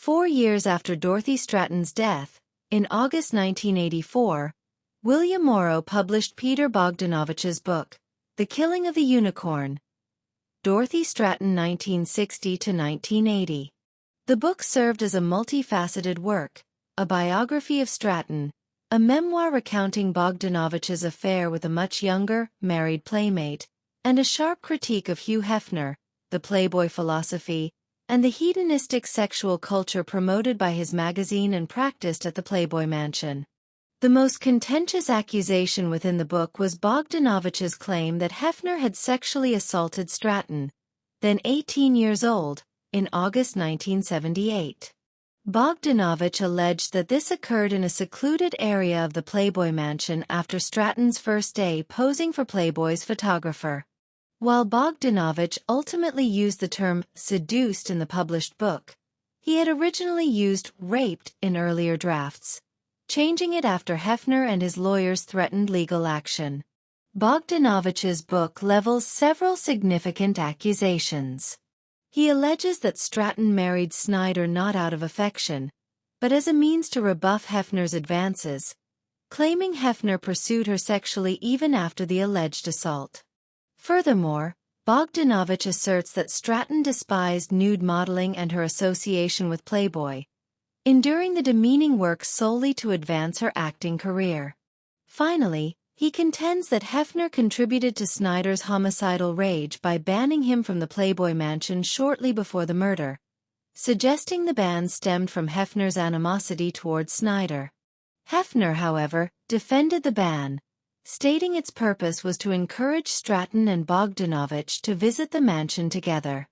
4 years after Dorothy Stratten's death, in August 1984, William Morrow published Peter Bogdanovich's book, The Killing of the Unicorn, Dorothy Stratten 1960–1980. The book served as a multifaceted work, a biography of Stratten, a memoir recounting Bogdanovich's affair with a much younger, married playmate, and a sharp critique of Hugh Hefner, the Playboy philosophy, and the hedonistic sexual culture promoted by his magazine and practiced at the Playboy Mansion. The most contentious accusation within the book was Bogdanovich's claim that Hefner had sexually assaulted Stratten, then 18 years old, in August 1978. Bogdanovich alleged that this occurred in a secluded area of the Playboy Mansion after Stratten's first day posing for Playboy's photographer. While Bogdanovich ultimately used the term seduced in the published book, he had originally used raped in earlier drafts, changing it after Hefner and his lawyers threatened legal action. Bogdanovich's book levels several significant accusations. He alleges that Stratten married Snider not out of affection, but as a means to rebuff Hefner's advances, claiming Hefner pursued her sexually even after the alleged assault. Furthermore, Bogdanovich asserts that Stratten despised nude modeling and her association with Playboy, enduring the demeaning work solely to advance her acting career. Finally, he contends that Hefner contributed to Snider's homicidal rage by banning him from the Playboy Mansion shortly before the murder, suggesting the ban stemmed from Hefner's animosity towards Snider. Hefner, however, defended the ban, stating its purpose was to encourage Stratten and Bogdanovich to visit the mansion together.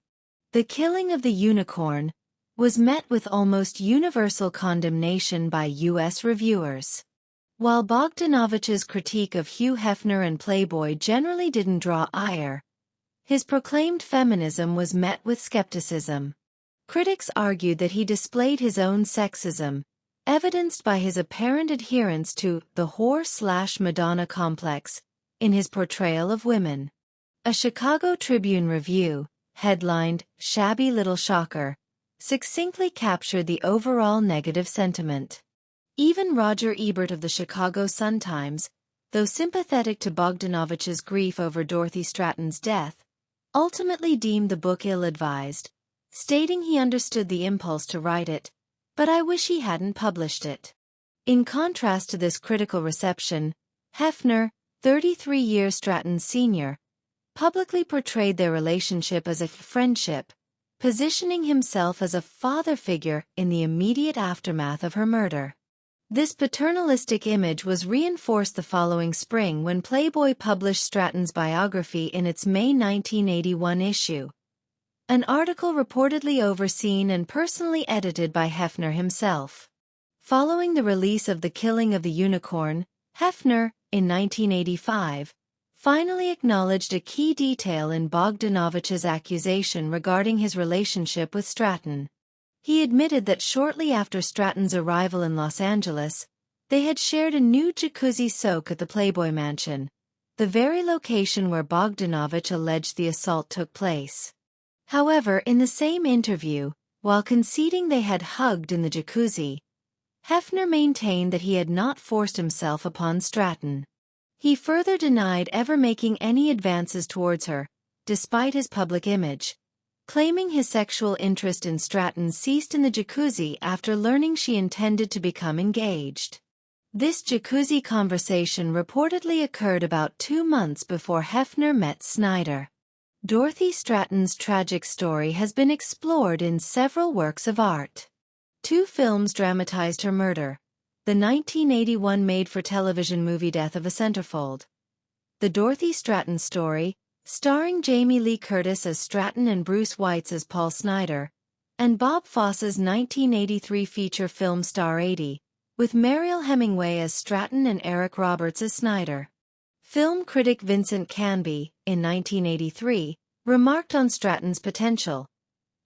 The Killing of the Unicorn was met with almost universal condemnation by U.S. reviewers. While Bogdanovich's critique of Hugh Hefner and Playboy generally didn't draw ire, his proclaimed feminism was met with skepticism. Critics argued that he displayed his own sexism, evidenced by his apparent adherence to the whore/Madonna complex in his portrayal of women. A Chicago Tribune review, headlined, "Shabby Little Shocker," succinctly captured the overall negative sentiment. Even Roger Ebert of the Chicago Sun-Times, though sympathetic to Bogdanovich's grief over Dorothy Stratten's death, ultimately deemed the book ill-advised, stating he understood the impulse to write it, but I wish he hadn't published it. In contrast to this critical reception, Hefner, 33 years Stratten's senior, publicly portrayed their relationship as a friendship, positioning himself as a father figure in the immediate aftermath of her murder. This paternalistic image was reinforced the following spring when Playboy published Stratten's biography in its May 1981 issue, an article reportedly overseen and personally edited by Hefner himself. Following the release of The Killing of the Unicorn, Hefner, in 1985, finally acknowledged a key detail in Bogdanovich's accusation regarding his relationship with Stratten. He admitted that shortly after Stratten's arrival in Los Angeles, they had shared a nude jacuzzi soak at the Playboy Mansion, the very location where Bogdanovich alleged the assault took place. However, in the same interview, while conceding they had hugged in the jacuzzi, Hefner maintained that he had not forced himself upon Stratten. He further denied ever making any advances towards her, despite his public image, claiming his sexual interest in Stratten ceased in the jacuzzi after learning she intended to become engaged. This jacuzzi conversation reportedly occurred about 2 months before Hefner met Snider. Dorothy Stratten's tragic story has been explored in several works of art. 2 films dramatized her murder: the 1981 made-for-television movie Death of a Centerfold, The Dorothy Stratten Story, starring Jamie Lee Curtis as Stratten and Bruce Weitz as Paul Snider, and Bob Fosse's 1983 feature film Star 80, with Mariel Hemingway as Stratten and Eric Roberts as Snider. Film critic Vincent Canby, in 1983, remarked on Stratten's potential,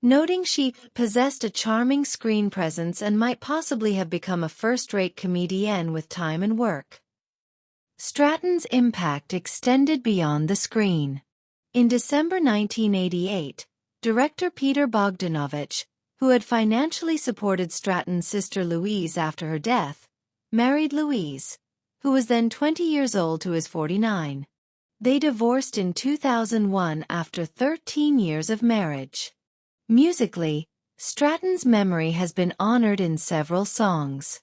noting she possessed a charming screen presence and might possibly have become a first-rate comedienne with time and work. Stratten's impact extended beyond the screen. In December 1988, director Peter Bogdanovich, who had financially supported Stratton's sister Louise after her death, married Louise, who was then 20 years old to his 49. They divorced in 2001 after 13 years of marriage. Musically, Stratton's memory has been honored in several songs.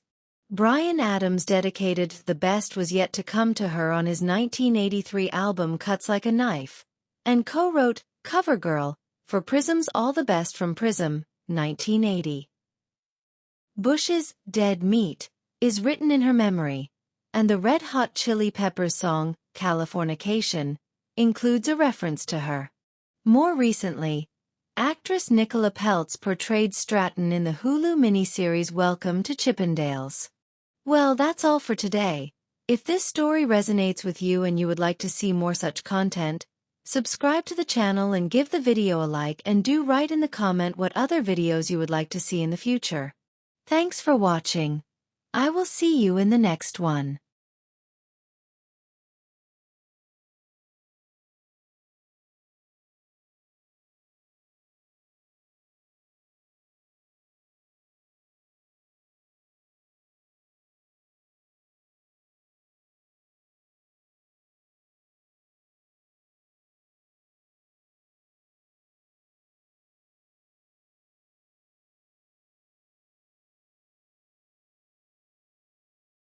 Bryan Adams dedicated The Best Was Yet to Come to her on his 1983 album Cuts Like a Knife, and co-wrote Cover Girl for Prism's All the Best from Prism, 1980. Bush's Dead Meat is written in her memory, and the Red Hot Chili Peppers song Californication includes a reference to her. More recently, actress Nicola Peltz portrayed Stratton in the Hulu miniseries Welcome to Chippendales. Well, that's all for today. If this story resonates with you and you would like to see more such content, subscribe to the channel and give the video a like, and do write in the comment what other videos you would like to see in the future. Thanks for watching. I will see you in the next one.